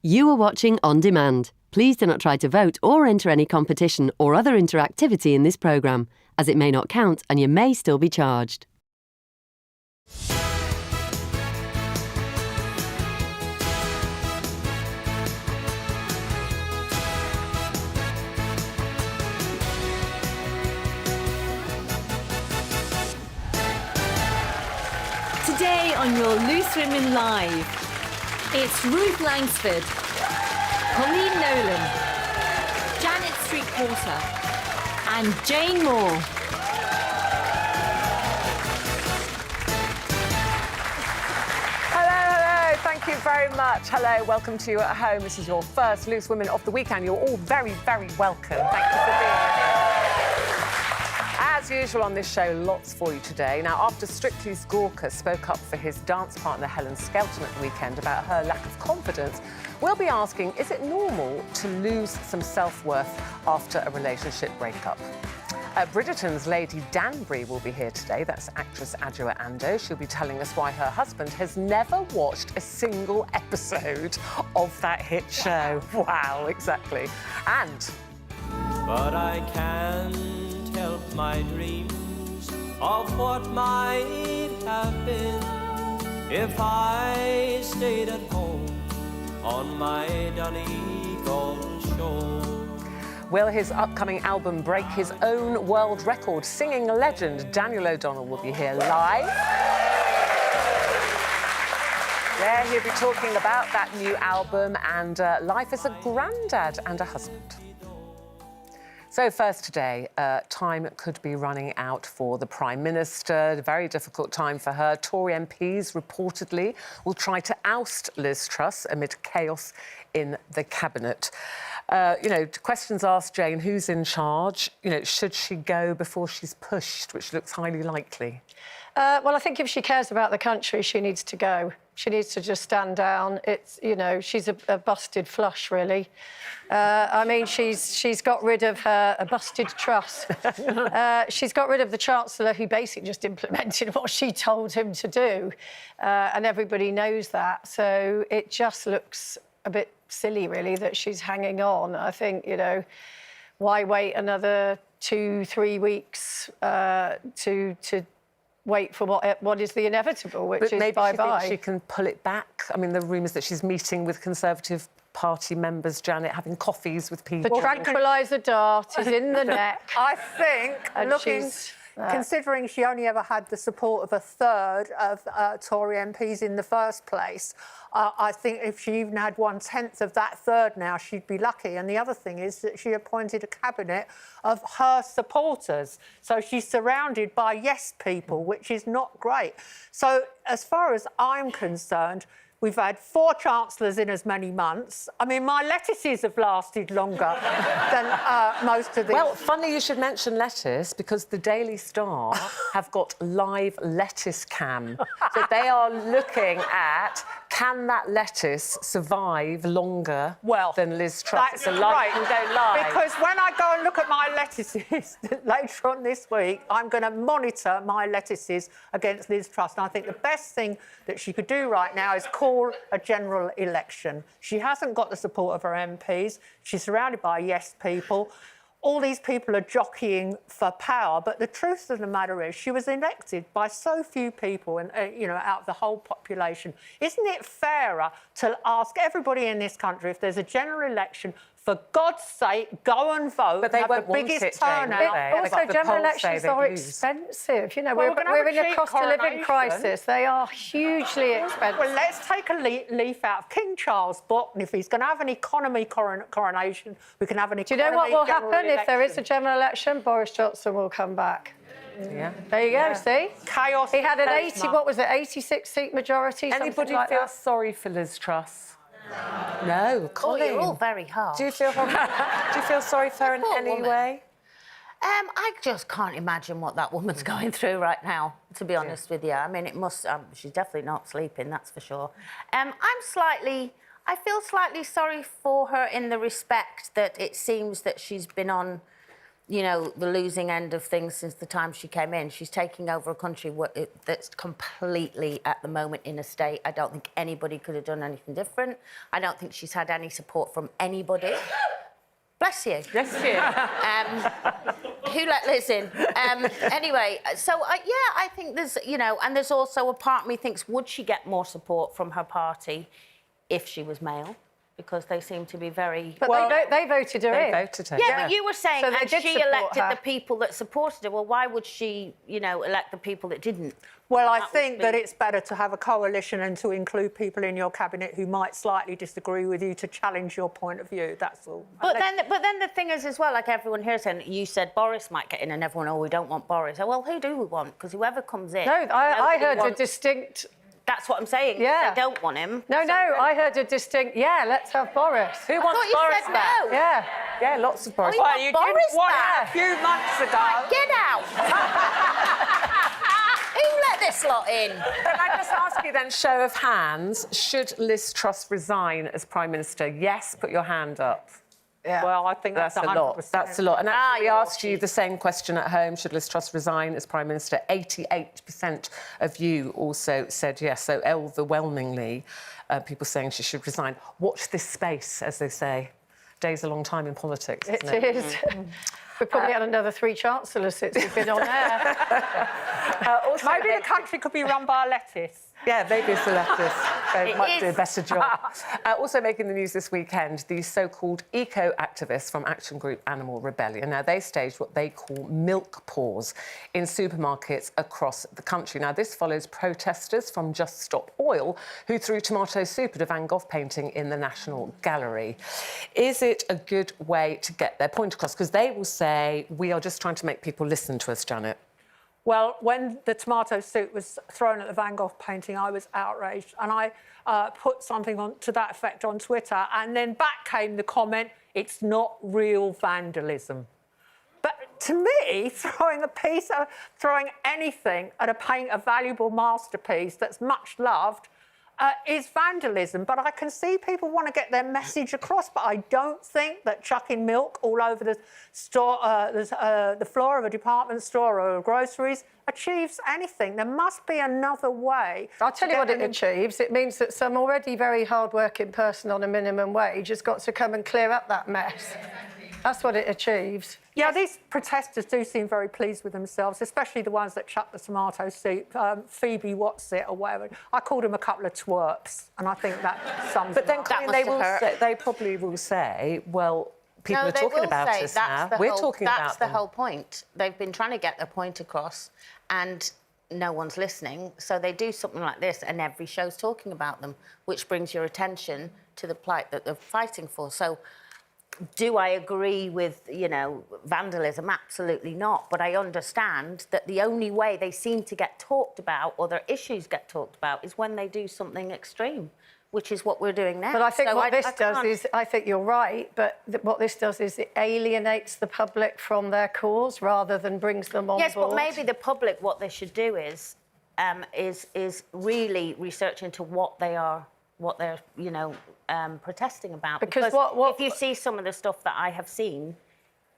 You are watching On Demand. Please do not try to vote or enter any competition or other interactivity in this programme, as it may not count and you may still be charged. Today on your Loose Women Live, it's Ruth Langsford, Colleen Nolan, Janet Street-Porter and Jane Moore. Hello, thank you very much. Hello, welcome to you at home. This is your first Loose Women of the week and you're all very, very welcome. Thank you for being here. As usual on this show, lots for you today. Now, after Strictly's Gorka spoke up for his dance partner Helen Skelton at the weekend about her lack of confidence, we'll be asking, is it normal to lose some self-worth after a relationship breakup? Bridgerton's Lady Danbury will be here today. That's actress Adjoa Ando. She'll be telling us why her husband has never watched a single episode of that hit show. Wow, exactly. And... But I can't help my dreams of what might have been if I stayed at home on my Donegal shore. Will his upcoming album break his own world record? Singing legend Daniel O'Donnell will be here live. Yeah, he'll be talking about that new album and life as a granddad and a husband. So first today, time could be running out for the Prime Minister. A very difficult time for her. Tory MPs reportedly will try to oust Liz Truss amid chaos in the Cabinet. Questions asked, Jane, who's in charge? Should she go before she's pushed, which looks highly likely? Well, I think if she cares about the country, she needs to go. She needs to just stand down. It's, she's a busted flush, really. I mean, she's got rid of a busted Truss. She's got rid of the Chancellor, who basically just implemented what she told him to do. And everybody knows that. So it just looks a bit silly, really, that she's hanging on. I think, why wait another 2-3 weeks to wait for what is the inevitable, which is bye-bye. But maybe she can pull it back. I mean, the rumours that she's meeting with Conservative Party members, Janet, having coffees with people. The tranquiliser dart is in the neck. I think, considering she only ever had the support of a third of Tory MPs in the first place, I think if she even had 1/10 of that third now, she'd be lucky. And the other thing is that she appointed a cabinet of her supporters. So she's surrounded by yes people, which is not great. So as far as I'm concerned, we've had 4 chancellors in as many months. I mean, my lettuces have lasted longer than most of these. Well, funny you should mention lettuce, because the Daily Star have got live lettuce cam. So they are looking at, can that lettuce survive longer than Liz Truss? That's so live right. can go live. Because when I go and look at my lettuces later on this week, I'm going to monitor my lettuces against Liz Truss. And I think the best thing that she could do right now is call a general election. She hasn't got the support of her MPs. She's surrounded by yes people. All these people are jockeying for power, but the truth of the matter is she was elected by so few people and, out of the whole population. Isn't it fairer to ask everybody in this country, if there's a general election, for God's sake, go and vote. But they won't want the biggest Jane, turnout. Also, general elections are expensive. We're in a cost of living crisis. They are hugely expensive. Well, let's take a leaf out of King Charles' book, and if he's going to have an economy coronation, we can have an economy. Do you know what will happen election. if there is a general election? Boris Johnson will come back. Yeah. There you go, see? Chaos. He had an 86-seat majority. Anybody like feel that. sorry for Liz Truss? No, Colleen. Well, you're all very hard. Do you feel sorry for her in any way? I just can't imagine what that woman's going through right now, to be honest with you. I mean, it must... she's definitely not sleeping, that's for sure. I feel slightly sorry for her in the respect that it seems that she's been on you know, the losing end of things since the time she came in. She's taking over a country that's completely, at the moment, in a state. I don't think anybody could have done anything different. I don't think she's had any support from anybody. Bless you. Bless you. Who let Liz in? Anyway, so, yeah, I think there's, you know, and there's also a part of me thinks, would she get more support from her party if she was male? Because they seem to be very... But they voted her in. They voted her. Yeah, but you were saying, So they and did she support elected her. the people that supported her. Well, why would she, you know, elect the people that didn't? Well, I That would think be- that it's better to have a coalition and to include people in your cabinet who might slightly disagree with you to challenge your point of view. That's all. But then the thing is as well, like everyone here saying, you said Boris might get in, and everyone, oh, we don't want Boris. Oh, well, who do we want? Because whoever comes in... No, I nobody heard a wants- distinct... That's what I'm saying. Yeah. They don't want him. No, I heard a distinct, yeah, let's have Boris. Who I wants thought you Boris said back? no. Yeah. Yeah, lots of Boris. Oh, Well, you you want didn't Boris want back? a few months ago. Right, get out. Who let this lot in? Can I just ask you then, show of hands, should Liz Truss resign as Prime Minister? Yes, put your hand up. Yeah. Well, I think that's That's a lot. 100%. That's a lot. And actually, we you're asked you the same question at home. Should Liz Truss resign as Prime Minister? 88% of you also said yes. So overwhelmingly, people saying she should resign. Watch this space, as they say. Day's a long time in politics, isn't it? It is. We've probably had another 3 chancellors since we've been on air. Also, Maybe the country could be run by a lettuce. yeah, maybe it's the leftist. They It might do a is. better job. Also making the news this weekend, the so-called eco-activists from Action Group Animal Rebellion. Now, they staged what they call milk pours in supermarkets across the country. Now, this follows protesters from Just Stop Oil who threw tomato soup at a Van Gogh painting in the National Gallery. Is it a good way to get their point across? Because they will say, we are just trying to make people listen to us, Janet. Well, when the tomato soup was thrown at the Van Gogh painting, I was outraged. And I put something to that effect on Twitter. And then back came the comment, it's not real vandalism. But to me, throwing anything at a valuable masterpiece that's much loved, is vandalism. But I can see people want to get their message across, but I don't think that chucking milk all over the store, the floor of a department store or groceries achieves anything. There must be another way. I'll tell you what it achieves. It means that some already very hard-working person on a minimum wage has got to come and clear up that mess. That's what it achieves. Yeah, these protesters do seem very pleased with themselves, especially the ones that chuck the tomato soup. Phoebe What's-it or whatever. I called them a couple of twerps, and I think that sums But it then up. That they must have hurt. they probably will say, well, people No, are they talking will about say us that's now. the We're whole- talking about That's the them. whole point. They've been trying to get their point across, and no one's listening. So they do something like this, and every show's talking about them, which brings your attention to the plight that they're fighting for. So, do I agree with, you know, vandalism? Absolutely not. But I understand that the only way they seem to get talked about or their issues get talked about is when they do something extreme, which is what we're doing now. But I think So what this I does can't- is, I think you're right, but what this does is it alienates the public from their cause rather than brings them on Yes, board. but maybe the public, what they should do is really research into what they're, you know, protesting about. Because if you see some of the stuff that I have seen,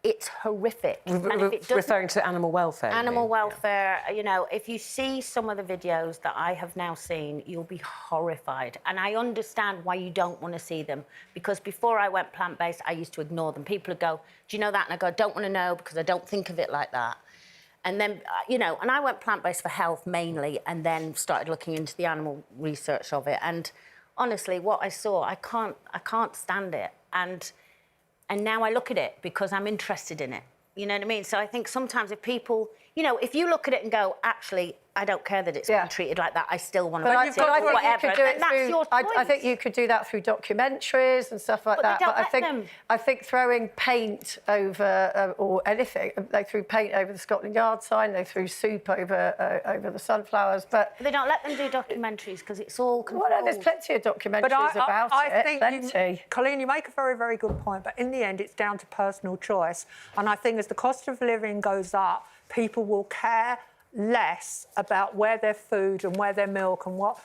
it's horrific. And if it doesn't- Referring to animal welfare. you Animal mean? welfare, you know, if you see some of the videos that I have now seen, you'll be horrified. And I understand why you don't want to see them, because before I went plant-based, I used to ignore them. People would go, do you know that? And I go, I don't want to know because I don't think of it like that. And then, you know, and I went plant-based for health mainly, and then started looking into the animal research of it. And honestly, what I saw, I can't stand it. And now I look at it because I'm interested in it. You know what I mean? So I think sometimes if people, you know, if you look at it and go, actually, I don't care that it's been treated like that, I still want to watch it or whatever, and that's your choice. I think you could do that through documentaries and stuff like But they that. don't But let them. I think throwing paint over or anything, they threw paint over the Scotland Yard sign, they threw soup over the sunflowers, but They don't let them do documentaries because it's all controlled. well, there's plenty of documentaries But about I it. think, Plenty. Colleen, you make a very, very good point, but in the end, it's down to personal choice. And I think as the cost of living goes up, people will care less about where their food and where their milk and what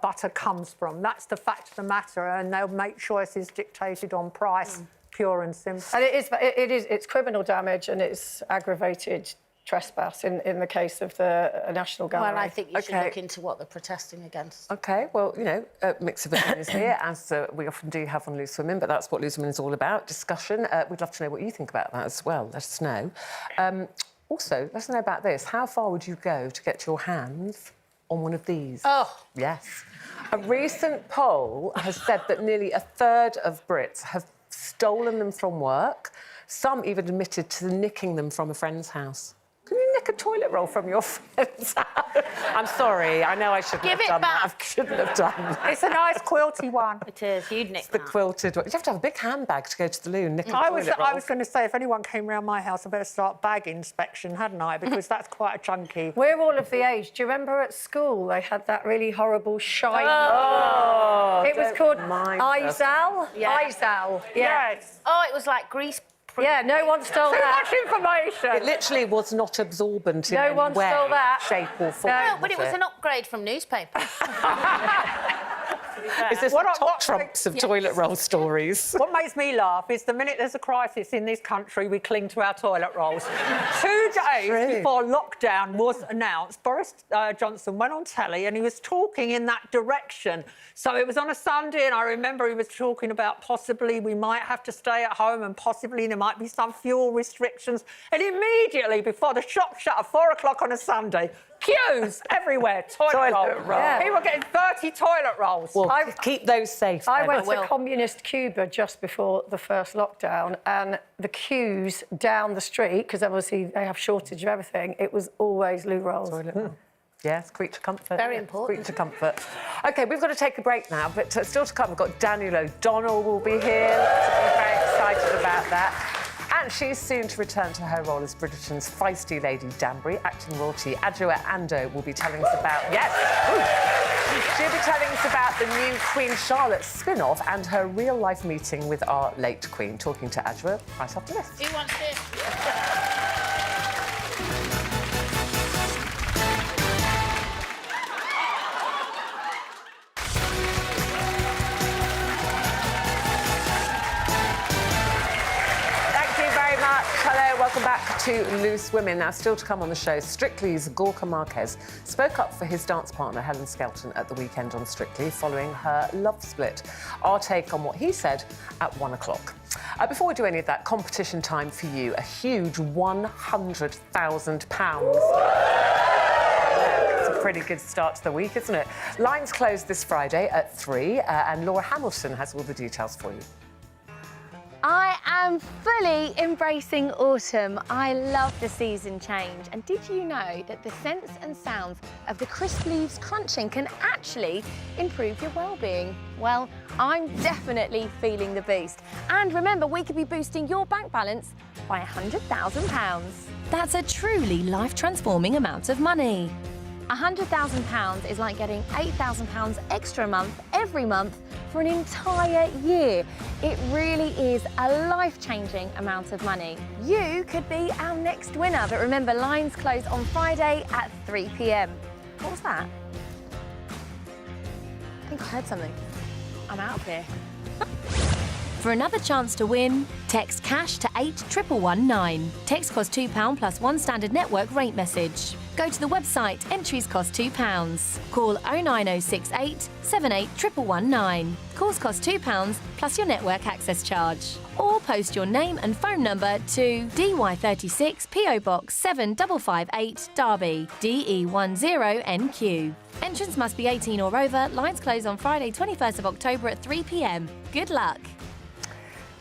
butter comes from. That's the fact of the matter, and they'll make choices dictated on price pure and simple. And it's criminal damage and it's aggravated trespass in the case of the National Gallery. Well, I think you should look into what they're protesting against. OK, well, you know, a mix of opinions here, as we often do have on Loose Women, but that's what Loose Women is all about, discussion. We'd love to know what you think about that as well. Let us know. Also, let us know about this. How far would you go to get your hands on one of these? Oh. Yes. A recent poll has said that nearly a third of Brits have stolen them from work. Some even admitted to nicking them from a friend's house. Can you nick a toilet roll from your friend's house? I'm sorry, I know I shouldn't have done that. I shouldn't have done that. It's a nice quilty one. It is. You'd nick The quilted one. You have to have a big handbag to go to the loo and nick a toilet roll. I was going to say, if anyone came round my house, I better start bag inspection, hadn't I? Because that's quite a chunky. We're all of the age. Do you remember at school they had that really horrible shiny... Oh, it was called Izal. Izal. Yes. Oh, it was like grease. Yeah, no one stole Too that. much information. It literally was not absorbent in No any one way, stole that. shape or form. No, but it was an upgrade from newspaper. Is this the top trumps of toilet roll stories? What makes me laugh is the minute there's a crisis in this country, we cling to our toilet rolls. 2 days before lockdown was announced, Boris Johnson went on telly and he was talking in that direction. So it was on a Sunday, and I remember he was talking about possibly we might have to stay at home and possibly there might be some fuel restrictions. And immediately before the shop shut at 4 o'clock on a Sunday, queues everywhere, toilet roll. Yeah. People were getting 30 toilet rolls. Well, keep those safe. I then. went to communist Cuba just before the first lockdown, and the queues down the street, because obviously they have shortage of everything, it was always loo rolls. Toilet roll. Yes, creature comfort. Very important. Creature comfort. OK, we've got to take a break now, but still to come, we've got Daniel O'Donnell will be here. We're very excited about that. And she's soon to return to her role as Bridgerton's feisty Lady Danbury. Acting royalty Adjoa Ando will be telling us about... Yes! Ooh. She'll be telling us about the new Queen Charlotte spin-off and her real-life meeting with our late Queen. Talking to Adjoa right after this. Who wants this? Hello, welcome back to Loose Women. Now, still to come on the show, Strictly's Gorka Marquez spoke up for his dance partner, Helen Skelton, at the weekend on Strictly following her love split. Our take on what he said at 1 o'clock. Before we do any of that, competition time for you. A huge £100,000. It's a pretty good start to the week, isn't it? Lines close this Friday at 3, and Laura Hamilton has all the details for you. I am fully embracing autumn. I love the season change. And did you know that the scents and sounds of the crisp leaves crunching can actually improve your well-being? Well, I'm definitely feeling the boost. And remember, we could be boosting your bank balance by £100,000. That's a truly life-transforming amount of money. £100,000 is like getting £8,000 extra a month every month for an entire year. It really is a life-changing amount of money. You could be our next winner, but remember, lines close on Friday at 3 p.m. What was that? I think I heard something. I'm out of here. For another chance to win, text CASH to 81119. Text costs £2 plus one standard network rate message. Go to the website, entries cost £2. Call 09068 781119. Calls cost £2 plus your network access charge. Or post your name and phone number to DY36 PO Box 7558 Derby, DE10NQ. Entrants must be 18 or over. Lines close on Friday 21st of October at 3 p.m. Good luck.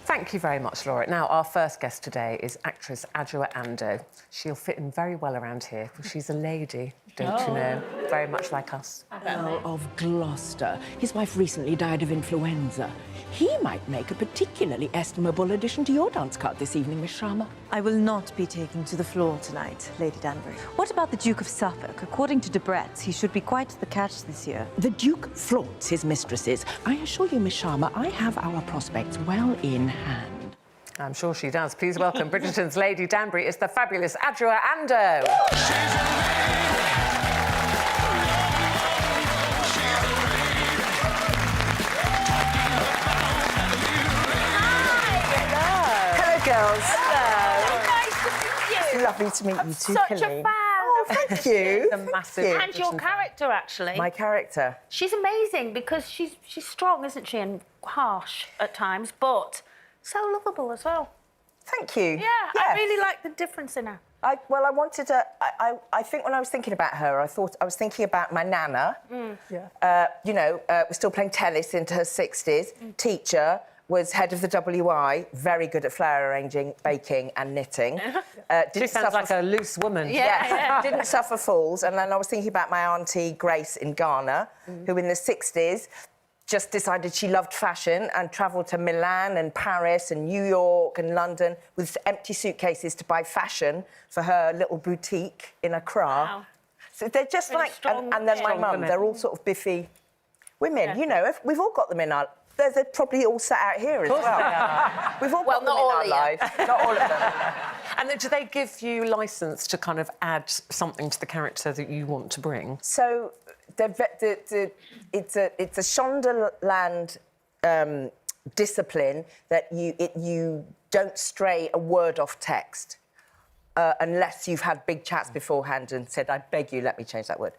Thank you very much, Laura. Now, our first guest today is actress Adjoa Ando. She'll fit in very well around here, because she's a lady, don't you know? Very much like us. Earl of Gloucester. His wife recently died of influenza. He might make a particularly estimable addition to your dance card this evening, Miss Sharma. I will not be taken to the floor tonight, Lady Danbury. What about the Duke of Suffolk? According to Debrett's, he should be quite the catch this year. The Duke flaunts his mistresses. I assure you, Miss Sharma, I have our prospects well in hand. I'm sure she does. Please welcome Bridgerton's Lady Danbury. It's the fabulous Adjoa Ando. lovely to meet you too, Such a Colleen. fan. Oh, thank you. A massive Thank you. And your character, actually. My character. She's amazing because she's strong, isn't she, and harsh at times, but so lovable as well. Thank you. Yeah, I really like the difference in her. I wanted to... I think when I was thinking about her, I was thinking about my nana. Was still playing tennis into her 60s. Teacher, was head of the WI, very good at flower arranging, baking and knitting. She sounds like a loose woman. Yeah. Didn't suffer fools. And then I was thinking about my auntie Grace in Ghana, who in the 60s just decided she loved fashion and travelled to Milan and Paris and New York and London with empty suitcases to buy fashion for her little boutique in Accra. Wow. So they're just Really like... strong, and then my mum, women. they're all sort of biffy women. You know, we've all got them in our... They're probably all sat out here as well. We've all got them in our lives. Not all of them. And then do they give you licence to kind of add something to the character that you want to bring? So it's a Shondaland discipline that you don't stray a word off text unless you've had big chats beforehand and said, I beg you, let me change that word.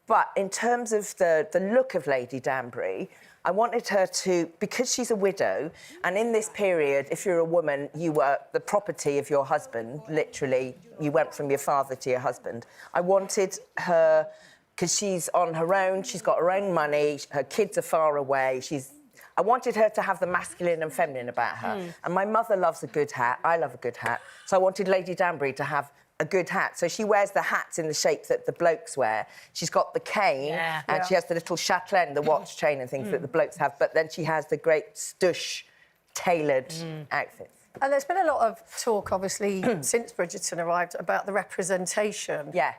But in terms of the look of Lady Danbury, I wanted her to... Because she's a widow, and in this period, if you're a woman, you were the property of your husband, literally. You went from your father to your husband. I wanted her... Because she's on her own, she's got her own money, her kids are far away, I wanted her to have the masculine and feminine about her. And my mother loves a good hat, I love a good hat, so I wanted Lady Danbury to have a good hat. So she wears the hats in the shape that the blokes wear. She's got the cane, and she has the little chatelaine, the watch chain and things that the blokes have, but then she has the great stush tailored outfits. And there's been a lot of talk, obviously, since Bridgerton arrived, about the representation. Yeah.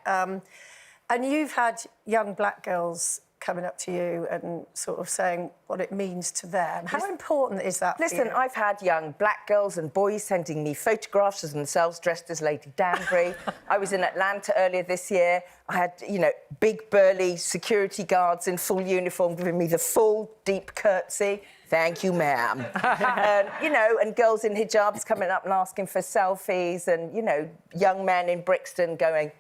And you've had young black girls coming up to you and sort of saying what it means to them. How important is that for you? Listen, I've had young black girls and boys sending me photographs of themselves dressed as Lady Danbury. I was in Atlanta earlier this year. I had, big, burly security guards in full uniform giving me the full, deep curtsy. Thank you, ma'am. And girls in hijabs coming up and asking for selfies and, young men in Brixton going,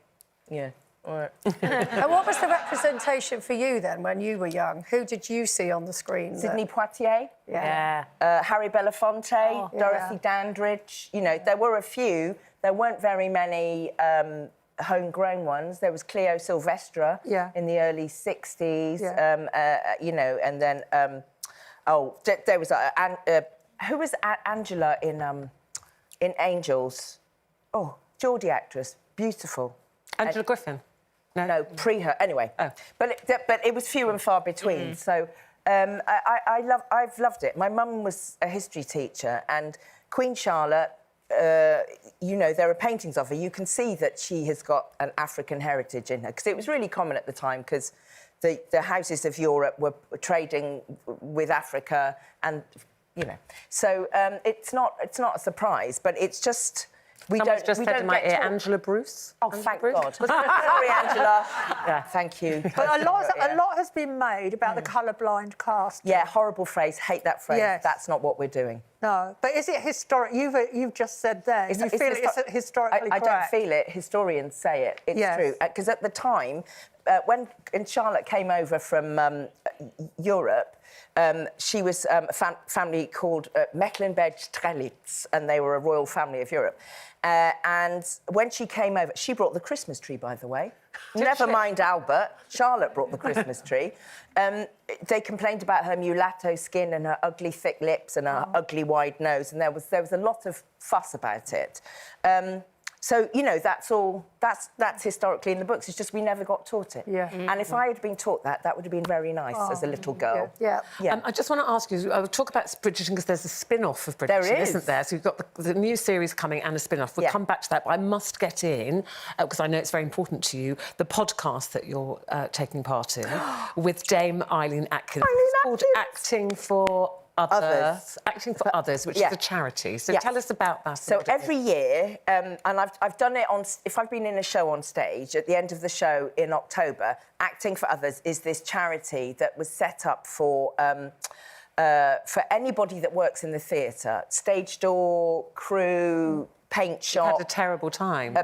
yeah. All right. And what was the representation for you then when you were young? Who did you see on the screen? Sidney Poitier. Yeah. Harry Belafonte, Dorothy Dandridge. There were a few. There weren't very many homegrown ones. There was Cleo Silvestre in the early 60s. And then... there was... who was Angela in Angels? Oh, Geordie actress. Beautiful. Angela Griffin? No, pre her. Anyway, but it was few and far between. So I've loved it. My mum was a history teacher, and Queen Charlotte. There are paintings of her. You can see that she has got an African heritage in her because it was really common at the time because the houses of Europe were trading with Africa, and so it's not a surprise, but it's just. Someone's just said in my ear, Angela Bruce. Oh, thank God. Sorry, Angela. Yeah, thank you. But a lot has been made about the colourblind cast. Yeah, horrible phrase. Hate that phrase. Yes. That's not what we're doing. No, but is it historic? You've just said there. You feel it's historically I correct? don't feel it. Historians say it. It's true. Because at the time, when Charlotte came over from Europe, she was a family called Mecklenburg-Strelitz, and they were a royal family of Europe. And when she came over, she brought the Christmas tree, by the way. Never mind Albert. Charlotte brought the Christmas tree. They complained about her mulatto skin and her ugly thick lips and her ugly wide nose, and there was a lot of fuss about it. So, that's historically in the books. It's just we never got taught it. Yeah. And if I had been taught that, that would have been very nice as a little girl. Yeah. I just want to ask you, I'll talk about Bridgerton because there's a spin-off of Bridgerton, There is. isn't there? So you've got the new series coming and a spin-off. We'll come back to that, but I must get in, because I know it's very important to you, the podcast that you're taking part in with Dame Eileen Atkins. It's called Acting for Others. Acting for Others, which is a charity. So tell us about that. So every year, and I've done it if I've been in a show on stage, at the end of the show in October, Acting for Others is this charity that was set up for anybody that works in the theatre, stage door, crew, paint shop. Had a terrible time.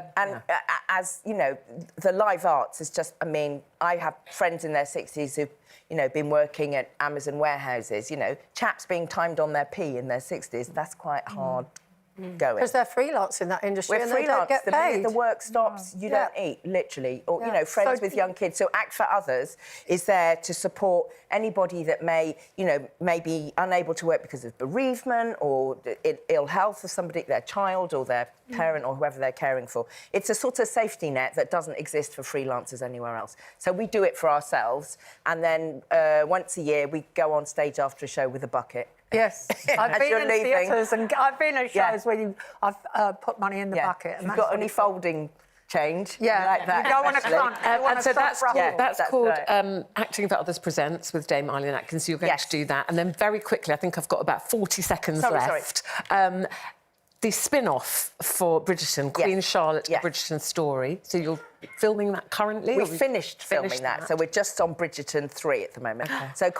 As you know, the live arts is just. I mean, I have friends in their 60s who've, you know, been working at Amazon warehouses. You know, chaps being timed on their pee in their 60s. That's quite hard. Going. Because they're freelance in that industry We're and freelance. they don't get The paid. minute the work stops, you don't eat, literally. Or, you know, friends with young kids. So Act for Others is there to support anybody that may be unable to work because of bereavement or ill health of somebody, their child or their parent or whoever they're caring for. It's a sort of safety net that doesn't exist for freelancers anywhere else. So we do it for ourselves, and then once a year we go on stage after a show with a bucket. Yes, I've been in theatres and I've been at shows where I've put money in the bucket. And you've got any folding change. Yeah, like that. You don't want to front. And so that's called right. Acting for Others Presents with Dame Eileen Atkins. You're going to do that. And then very quickly, I think I've got about 40 seconds left. The spin-off for Bridgerton, Queen Charlotte, Bridgerton story. So you're filming that currently? We've finished filming that, so we're just on Bridgerton 3 at the moment. Okay. So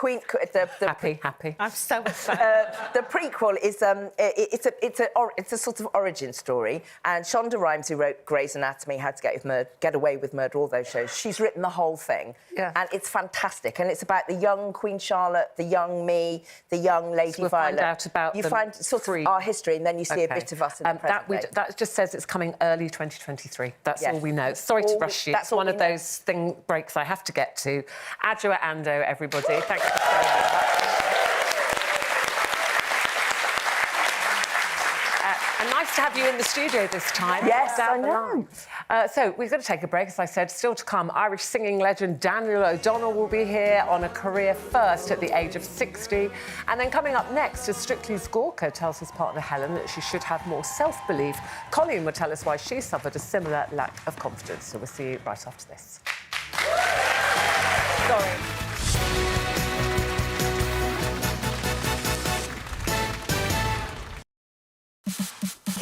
Happy. I'm so excited. The prequel is it's a sort of origin story, and Shonda Rhimes, who wrote Grey's Anatomy, How to Get Away with Murder, all those shows, she's written the whole thing, and it's fantastic. And it's about the young Queen Charlotte, the young me, the young Lady so we'll Violet. Find out about you find sort of our history, and then you see a bit of us in the present day. That just says it's coming early 2023. That's all we know. Sorry to rush you. It's one of those breaks I have to get to. Adjoa Ando, everybody. Thank you so much. And nice to have you in the studio this time. Yes, I know. So we've got to take a break, as I said. Still to come, Irish singing legend Daniel O'Donnell will be here on a career first at the age of 60. And then coming up next, as Strictly's Gorka tells his partner Helen that she should have more self-belief, Colleen will tell us why she suffered a similar lack of confidence. So we'll see you right after this. Sorry.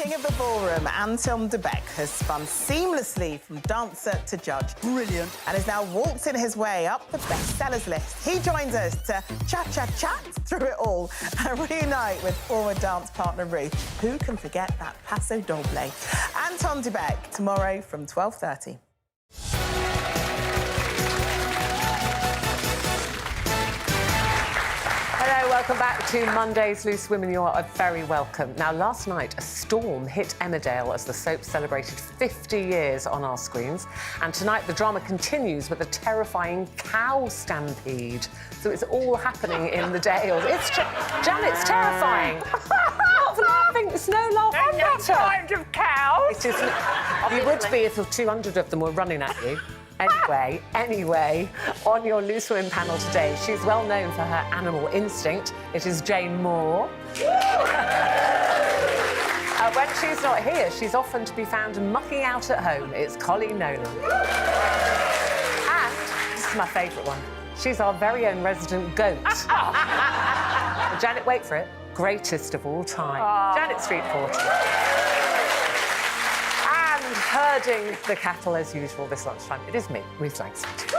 King of the ballroom, Anton de Beek, has spun seamlessly from dancer to judge. Brilliant. And has now walked in his way up the bestsellers list. He joins us to chat through it all and reunite with former dance partner Ruth. Who can forget that paso doble? Anton de Beek, tomorrow from 12:30. Hello, welcome back to Monday's Loose Women. You are very welcome. Now, last night, a storm hit Emmerdale as the soap celebrated 50 years on our screens. And tonight, the drama continues with a terrifying cow stampede. So it's all happening in the Dales. It's Janet's terrifying. Not laughing. It's no laughing matter. I'm not kind of cows. It is. You would be if 200 of them were running at you. Anyway, on your Loose Women panel today, she's well known for her animal instinct. It is Jane Moore. When she's not here, she's often to be found mucking out at home. It's Colleen Nolan. And this is my favourite one. She's our very own resident goat. Janet, wait for it. Greatest of all time. Janet Street Porter. And herding the cattle as usual this lunchtime. It is me, Ruth Langsford.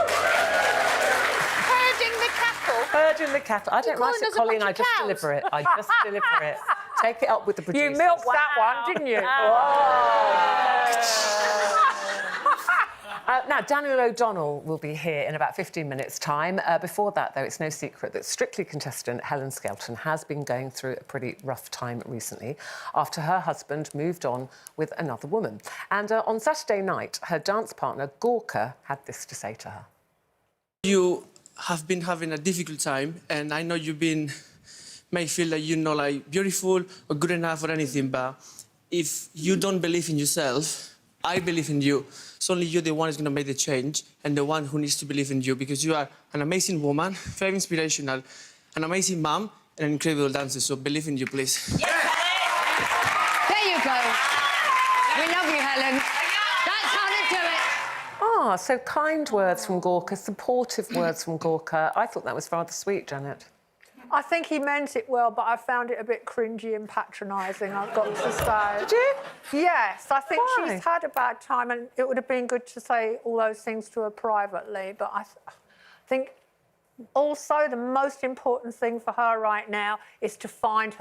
Herding the cattle? Herding the cattle. I don't write it, Colleen, I just deliver it. Take it up with the producers. You milked that one, didn't you? Now, Daniel O'Donnell will be here in about 15 minutes' time. Before that, though, it's no secret that Strictly contestant Helen Skelton has been going through a pretty rough time recently after her husband moved on with another woman. And on Saturday night, her dance partner, Gorka, had this to say to her. You have been having a difficult time, and I know may feel like you're not like beautiful or good enough or anything, but if you don't believe in yourself, I believe in you. So only you're the one who's going to make the change and the one who needs to believe in you, because you are an amazing woman, very inspirational, an amazing mum and an incredible dancer. So believe in you, please. There you go. We love you, Helen. That's how to do it. So kind words from Gorka, supportive words from Gorka. I thought that was rather sweet, Janet. I think he meant it well, but I found it a bit cringy and patronising, I've got to say. Did you? Yes, I think Why? she's had a bad time, and it would have been good to say all those things to her privately, but I think also, the most important thing for her right now is to find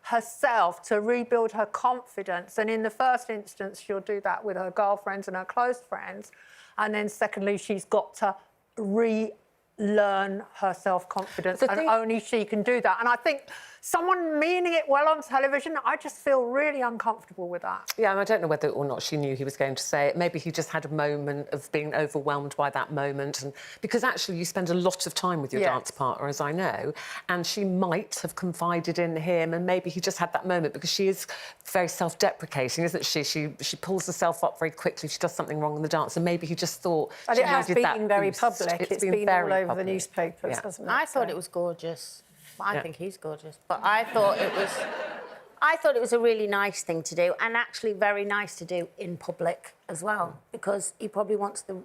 herself, to rebuild her confidence. And in the first instance, she'll do that with her girlfriends and her close friends. And then secondly, she's got to relearn her self-confidence, and only she can do that. And I think someone meaning it well on television, I just feel really uncomfortable with that. Yeah, and I don't know whether or not she knew he was going to say it. Maybe he just had a moment of being overwhelmed by that moment. And because actually you spend a lot of time with your dance partner, as I know, and she might have confided in him, and maybe he just had that moment because she is very self-deprecating, isn't she? She pulls herself up very quickly if she does something wrong in the dance, and maybe he just thought... And it has been very public. It's been all over the newspapers, hasn't it? I thought it was gorgeous. I think he's gorgeous, but I thought it was a really nice thing to do, and actually very nice to do in public as well, because he probably wants the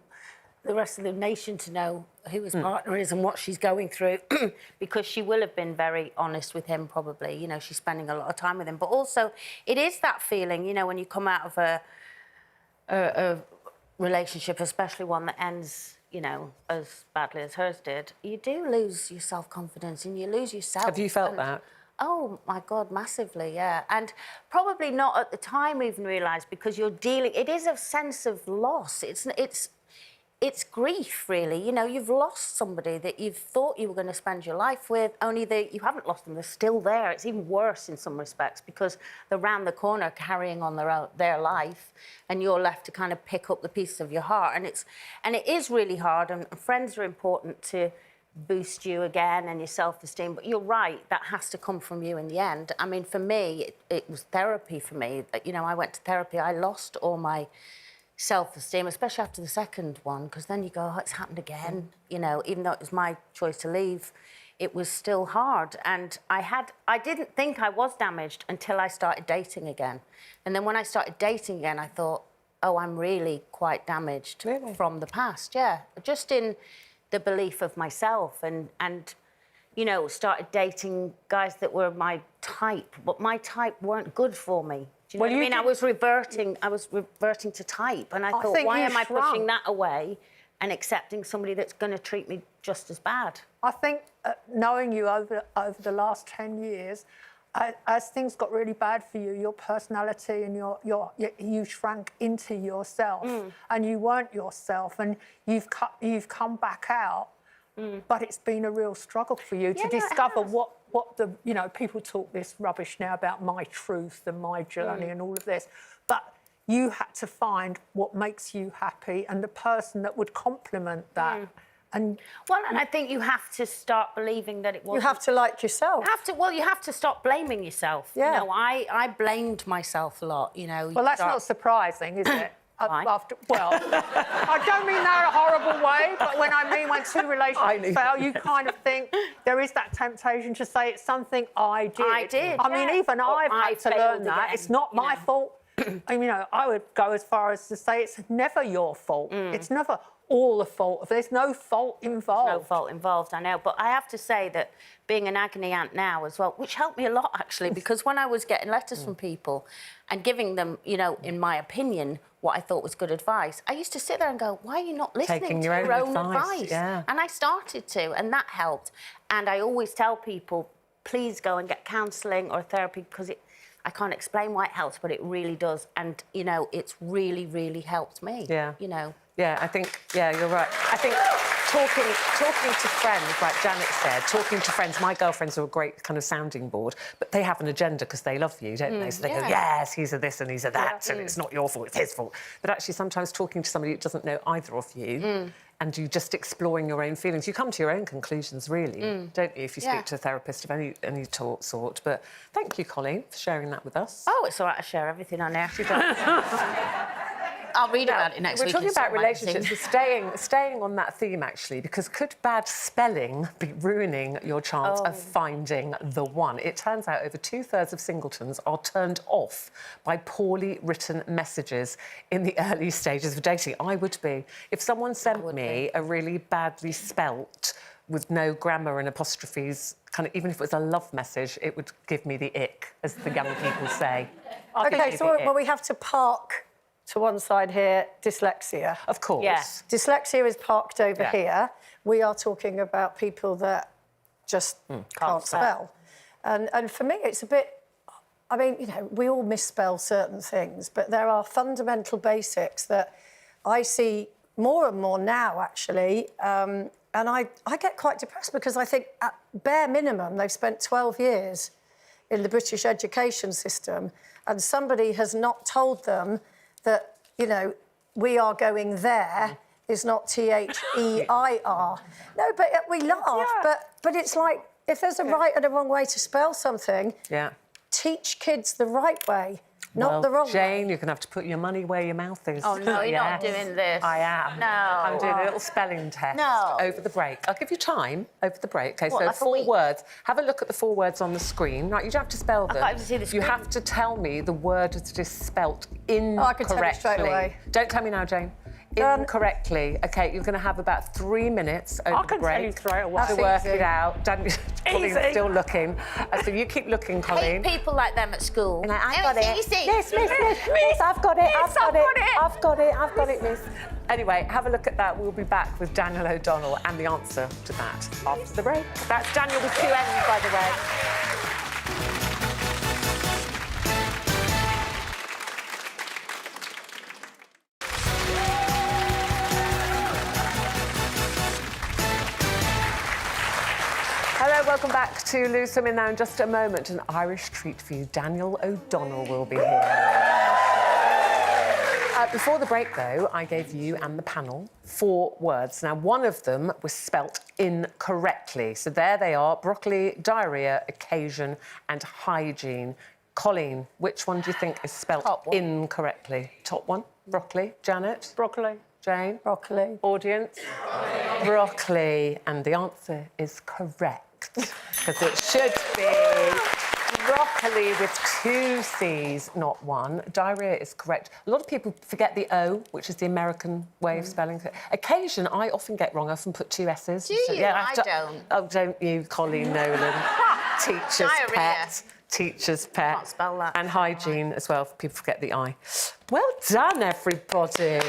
rest of the nation to know who his partner is and what she's going through, because she will have been very honest with him probably. You know, she's spending a lot of time with him, but also it is that feeling, you know, when you come out of a relationship, especially one that ends, you know, as badly as hers did, you do lose your self-confidence and you lose yourself. Have you felt that? Oh, my God, massively, yeah. And probably not at the time even realised, because you're dealing... It is a sense of loss. It's grief, really. You know, you've lost somebody that you've thought you were going to spend your life with, only you haven't lost them. They're still there. It's even worse in some respects because they're round the corner carrying on their life, and you're left to kind of pick up the pieces of your heart. And it is really hard, and friends are important to boost you again and your self-esteem. But you're right, that has to come from you in the end. I mean, for me, it was therapy for me. You know, I went to therapy. I lost all my self-esteem, especially after the second one, because then you go, oh, it's happened again. You know, even though it was my choice to leave, it was still hard. And I didn't think I was damaged until I started dating again. And then when I started dating again, I thought, oh, I'm really quite damaged from the past, just in the belief of myself, and you know, started dating guys that were my type, but my type weren't good for me. Do you know what I mean? I was reverting to type, and I thought, why am I pushing that away and accepting somebody that's going to treat me just as bad? I think knowing you over the last 10 years, as things got really bad for you, your personality and you shrank into yourself, and you weren't yourself, and you've come back out. But it's been a real struggle for you to discover what the, you know, people talk this rubbish now about my truth and my journey and all of this, but you had to find what makes you happy and the person that would complement that. And I think you have to start believing that it wasn't... You have to like yourself. You have to stop blaming yourself. Yeah. You know, I blamed myself a lot, you know. Well, that's not surprising, is it? Well, I don't mean that in a horrible way, but when two relationships fail, you kind of think there is that temptation to say it's something I did. I mean, even I've had to learn that. It's not my fault. I mean, you know, I would go as far as to say it's never your fault. It's never all the fault. There's no fault involved. No fault involved, I know. But I have to say that being an agony aunt now as well, which helped me a lot, actually, because when I was getting letters from people and giving them, you know, in my opinion, what I thought was good advice, I used to sit there and go, why are you not listening to your own advice? Yeah. And I started to, and that helped. And I always tell people, please go and get counselling or therapy, because I can't explain why it helps, but it really does. And, you know, it's really, really helped me. Yeah. You know. Yeah, I think, you're right. I think talking to friends, like Janet said, talking to friends, my girlfriends are a great kind of sounding board, but they have an agenda because they love you, don't they? So they go, yes, he's a this and he's a that, and it's not your fault, it's his fault. But actually, sometimes talking to somebody that doesn't know either of you, and you just exploring your own feelings, you come to your own conclusions, really, don't you, if you speak to a therapist of any sort. But thank you, Colleen, for sharing that with us. Oh, it's all right, I share everything on there. She does. I'll read about it next week. We're talking about relationships. We're staying on that theme, actually, because could bad spelling be ruining your chance of finding the one? It turns out over 2/3 of singletons are turned off by poorly written messages in the early stages of dating. I would be. If someone sent me a really badly spelt, with no grammar and apostrophes, kind of, even if it was a love message, it would give me the ick, as the young people say. OK, so we have to park to one side here, dyslexia. Of course. Yeah. Dyslexia is parked over Yeah. here. We are talking about people that just can't spell. And for me, it's a bit... I mean, you know, we all misspell certain things, but there are fundamental basics that I see more and more now, actually, and I get quite depressed because I think at bare minimum they've spent 12 years in the British education system and somebody has not told them that, you know, we are going there is not T-H-E-I-R. No, but we laugh, but it's like, if there's a right and a wrong way to spell something, teach kids the right way, not the wrong way. Jane, you're going to have to put your money where your mouth is. Oh, no, you're not doing this. I am. No. I'm doing a little spelling test over the break. I'll give you time over the break. OK, What, so like a 4 week? words. Have a look at the 4 words on the screen. Right, you don't have to spell them. I can't even see the screen. You have to tell me the word that is spelt incorrectly. Oh, I can tell you straight away. Don't tell me now, Jane. Incorrectly. OK, you're going to have about 3 minutes over the break. I can tell you straight away. To work it out. Colin's still looking. So you keep looking, Colleen. Hate people like them at school. And I got it. Easy. Miss, I've got it. I've got it, miss. Anyway, have a look at that. We'll be back with Daniel O'Donnell and the answer to that after the break. That's Daniel with 2 N's, by the way. Hello, welcome back to Loose Women. Now, in just a moment, an Irish treat for you. Daniel O'Donnell will be here. Before the break, though, I gave you and the panel 4 words. Now, one of them was spelt incorrectly. So there they are: broccoli, diarrhea, occasion and hygiene. Colleen, which one do you think is spelt incorrectly? Top one? Broccoli. Janet? Broccoli. Jane? Broccoli. Audience? Broccoli. And the answer is correct. Because it should be broccoli with 2 C's, not 1. Diarrhea is correct. A lot of people forget the O, which is the American way of spelling it. Occasion, I often get wrong. I often put 2 S's. Do you? Yeah, I don't. Oh, don't you, Colleen Nolan? Teacher's pet. Teacher's pet. Can't spell that. And hygiene as well. People forget the I. Well done, everybody.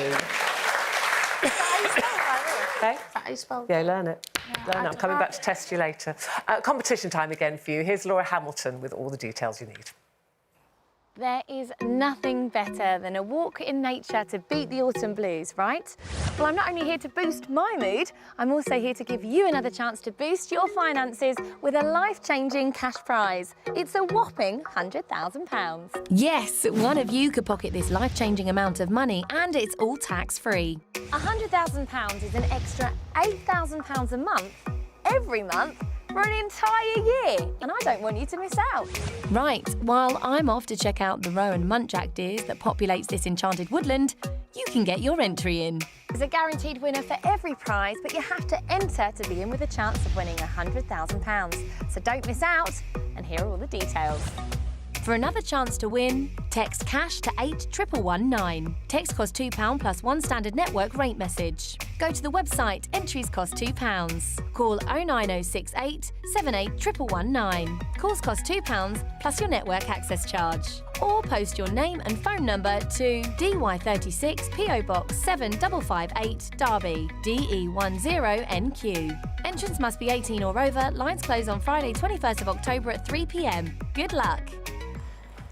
Okay? How you spell Yeah, learn it. Learn it. I'm coming know. back to test you later. Competition time again for you. Here's Laura Hamilton with all the details you need. There is nothing better than a walk in nature to beat the autumn blues, right? Well, I'm not only here to boost my mood, I'm also here to give you another chance to boost your finances with a life-changing cash prize. It's a whopping £100,000. Yes, one of you could pocket this life-changing amount of money, and it's all tax-free. £100,000 is an extra £8,000 a month, every month, for an entire year, and I don't want you to miss out. Right, while I'm off to check out the roe and muntjac deers that populates this enchanted woodland, you can get your entry in. There's a guaranteed winner for every prize, but you have to enter to be in with a chance of winning £100,000. So don't miss out, and here are all the details. For another chance to win, text CASH to 81119. Text costs £2 plus 1 standard network rate message. Go to the website, entries cost £2. Call 09068 781119. Calls cost £2 plus your network access charge. Or post your name and phone number to DY36 PO Box 7558 Derby, DE10NQ. Entrance must be 18 or over. Lines close on Friday 21st of October at 3 p.m. Good luck.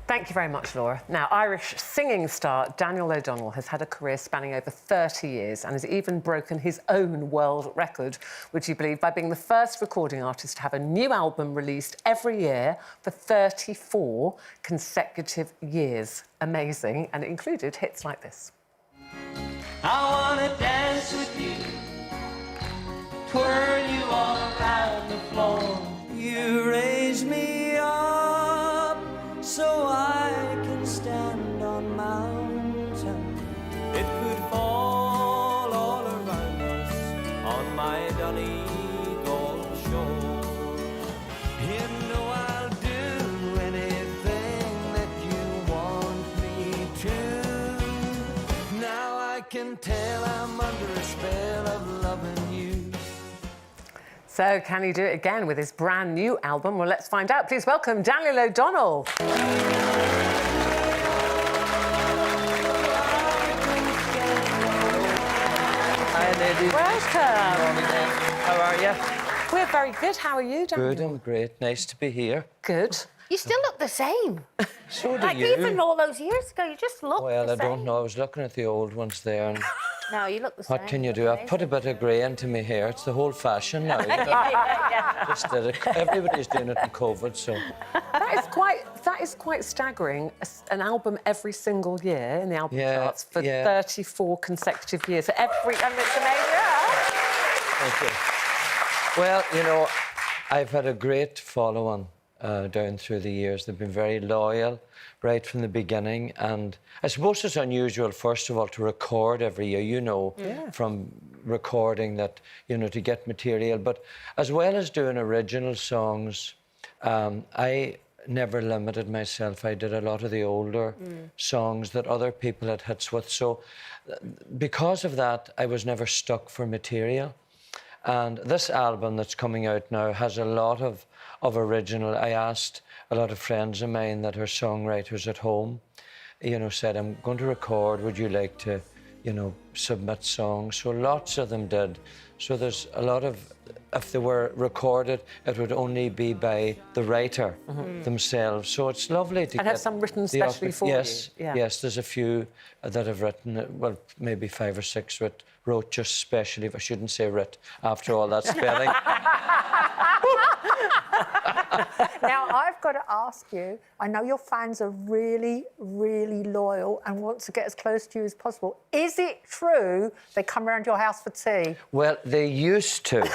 Thank you very much, Laura. Now, Irish singing star Daniel O'Donnell has had a career spanning over 30 years and has even broken his own world record, would you believe, by being the first recording artist to have a new album released every year for 34 consecutive years. Amazing. And it included hits like this. I wanna dance with you, twirl you all around the floor. You raise me up so I can stand on mountains. It could fall all around us on my Donegal shore. You know I'll do anything that you want me to. Now I can tell I'm under a spell of loving you. So, can he do it again with his brand new album? Well, let's find out. Please welcome Daniel O'Donnell. Welcome. How are you? We're very good. How are you, Daniel? Good, I'm great. Nice to be here. Good. You still look the same. So do like you. even all those years ago, you just look Well, the I same. don't know. I was looking at the old ones there. And No, you look the same. what can you do? I've put a bit of grey into my hair. It's the whole fashion now. yeah. Just did it. Everybody's doing it in COVID, so... That is quite staggering. An album every single year in the album charts for 34 consecutive years. So every... I mean, it's amazing. Yeah. Thank you. Well, you know, I've had a great follow-on down through the years. They've been very loyal right from the beginning, and I suppose it's unusual, first of all, to record every year, you know, from recording that, you know, to get material. But as well as doing original songs, I never limited myself. I did a lot of the older songs that other people had hits with. So because of that, I was never stuck for material. And this album that's coming out now has a lot of original. I asked a lot of friends of mine that are songwriters at home, you know, said, I'm going to record, would you like to, you know, submit songs? So lots of them did. So there's a lot of, if they were recorded, it would only be by the writer themselves. So it's lovely to and have some written especially for you. Yeah. Yes, there's a few that have written, well, maybe 5 or 6 wrote just specially, if I shouldn't say writ, after all that spelling. Now, I've got to ask you, I know your fans are really, really loyal and want to get as close to you as possible. Is it true they come around your house for tea? Well, they used to,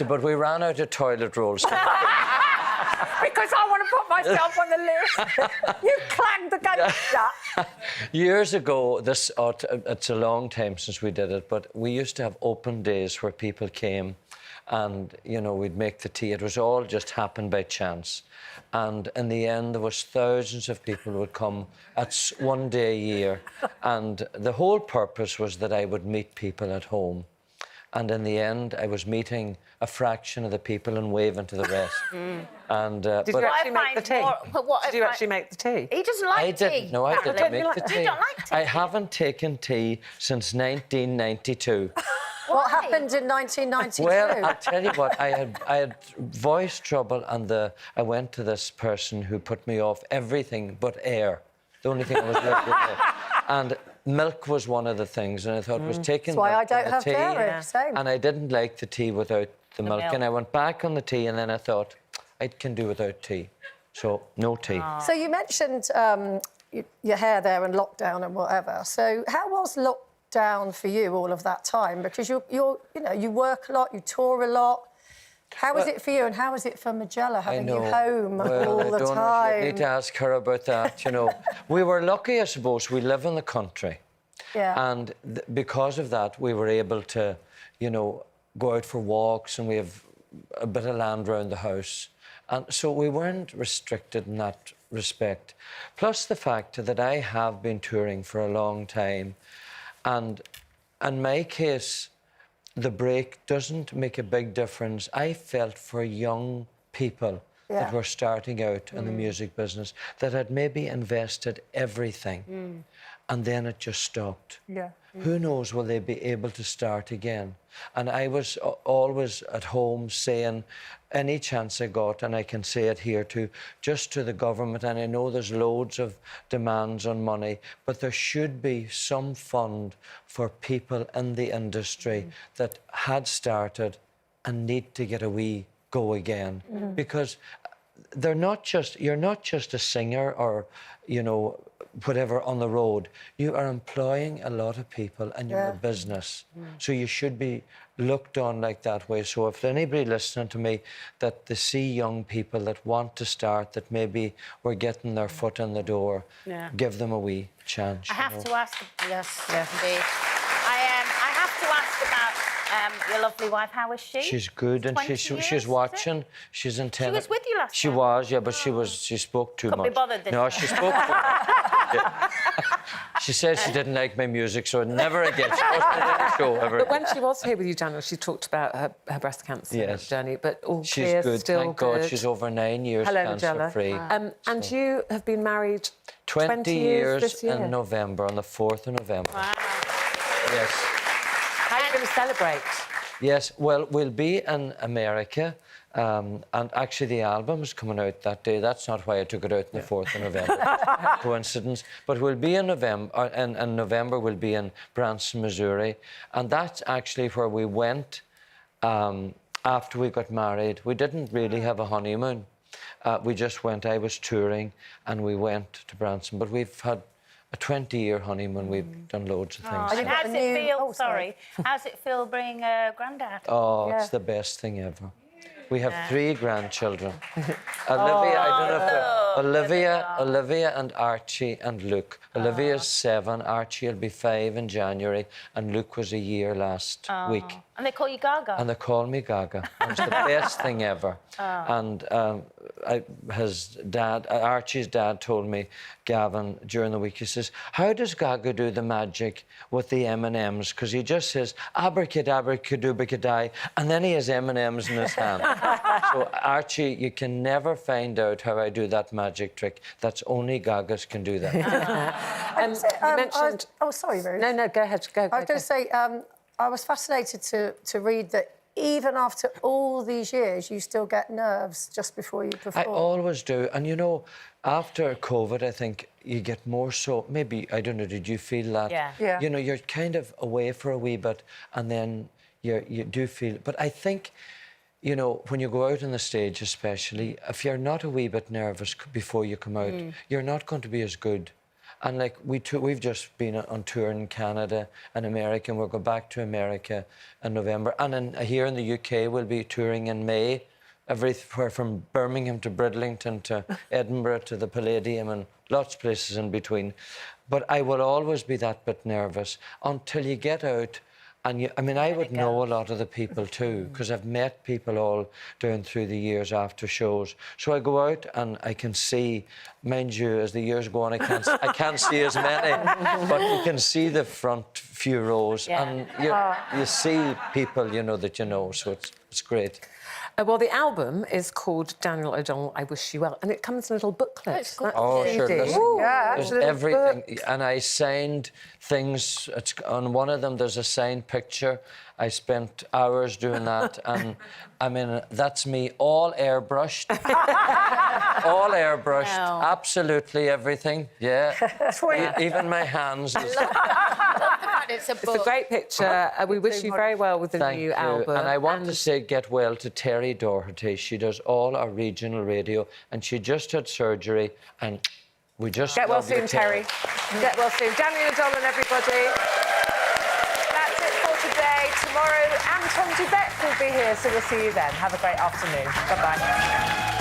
but we ran out of toilet rolls. Because I want to put myself on the list. You clanged the gate shut. Years ago, it's a long time since we did it, but we used to have open days where people came and, you know, we'd make the tea. It was all just happened by chance. And in the end, there was thousands of people who would come at one day a year. And the whole purpose was that I would meet people at home. And in the end, I was meeting a fraction of the people and waving to the rest. And, Did you actually make the tea? Did you actually make the tea? He doesn't like tea. No, I didn't make the tea. You don't like tea? I haven't taken tea since 1992. What happened in 1992? Well, I'll tell you what, I had voice trouble, and I went to this person who put me off everything but air. The only thing I was left with air. And milk was one of the things, and I thought it was taking That's why I milk don't and have tea, dairy. Same. and I didn't like the tea without the milk. And I went back on the tea, and then I thought, I can do without tea. So, no tea. So you mentioned your hair there and lockdown and whatever. So how was lockdown for you all of that time? Because you know, you work a lot, you tour a lot. How was it for you, and how was it for Magella having you home all the time? I need to ask her about that, you know. We were lucky, I suppose. We live in the country. Yeah. And because of that, we were able to, you know, go out for walks, and we have a bit of land around the house. And so we weren't restricted in that respect. Plus the fact that I have been touring for a long time. And in my case, the break doesn't make a big difference. I felt for young people that were starting out in the music business that had maybe invested everything and then it just stopped. Yeah. Who knows, will they be able to start again? And I was always at home saying any chance I got, and I can say it here too, just to the government, and I know there's loads of demands on money, but there should be some fund for people in the industry that had started and need to get a wee go again. Because you're not just a singer or, you know, whatever on the road. You are employing a lot of people and you're a business. So you should be looked on like that way. So if anybody listening to me that they see young people that want to start, that maybe we're getting their foot in the door, give them a wee chance. I have to ask, yes, indeed. I have to ask about your lovely wife. How is she? She's good, and she's watching. She's in tennis. She was with you last She time. was, yeah, but she spoke too much. Couldn't be bothered this No, time. she spoke. She said she didn't like my music, so never again. She wasn't on the show ever. But when she was here with you, Daniel, she talked about her breast cancer journey, but all She's clear, good, still thank good. God. She's over 9 years cancer-free. And you have been married 20 years years this year. in November, on the 4th of November. Wow. Yes. How are you going to celebrate? Yes, well, we'll be in America, and actually the album is coming out that day. That's not why I took it out on the 4th of November. Coincidence. But we'll be in November, in November we'll be in Branson, Missouri, and that's actually where we went after we got married. We didn't really have a honeymoon. We just went, I was touring, and we went to Branson, but we've had a 20-year honeymoon. We've done loads of things. And how's it feel? How's it feel being a granddad? Oh, it's the best thing ever. We have 3 grandchildren. Olivia, I don't know if Olivia and Archie and Luke. Olivia's 7, Archie will be 5 in January, and Luke was a year last week. And they call you Gaga? And they call me Gaga. It's the best thing ever. And his dad, Archie's dad, told me, Gavin, during the week, he says, how does Gaga do the magic with the M&Ms? Because he just says, abracadabra, kadubakadai, and then he has M&Ms in his hand. So, Archie, you can never find out how I do that magic trick. That's only Gagas can do that. You mentioned... sorry, Ruth. No, go ahead. Go, I was going to say, I was fascinated to read that even after all these years, you still get nerves just before you perform. I always do. And, you know, after COVID, I think you get more so... Maybe, I don't know, did you feel that? Yeah. You know, you're kind of away for a wee bit, and then you do feel... But I think, you know, when you go out on the stage especially, if you're not a wee bit nervous before you come out, you're not going to be as good. And, like, we've just been on tour in Canada and America, and we'll go back to America in November. And here in the UK, we'll be touring in May, everywhere from Birmingham to Bridlington to Edinburgh to the Palladium and lots of places in between. But I will always be that bit nervous until you get out. And I would know a lot of the people too, because I've met people all down through the years after shows. So I go out and I can see, mind you, as the years go on, I can't see as many, but you can see the front few rows, and you see people, you know, that you know, so it's great. Well, the album is called Daniel O'Donnell, I Wish You Well, and it comes in a little booklet. Oh, sure. There's everything. Book. And I signed things. On one of them, there's a signed picture. I spent hours doing that. And, I mean, that's me, all airbrushed. All airbrushed. Wow. Absolutely everything. Yeah. Even my hands. It's a great picture. We wish you very well with the new album. And I want to say get well to Terry Doherty. She does all our regional radio, and she just had surgery, and we just get well soon, Terry. Get well soon. Daniel O'Donnell, everybody. That's it for today. Tomorrow, Anton Dubek will be here, so we'll see you then. Have a great afternoon. Bye-bye.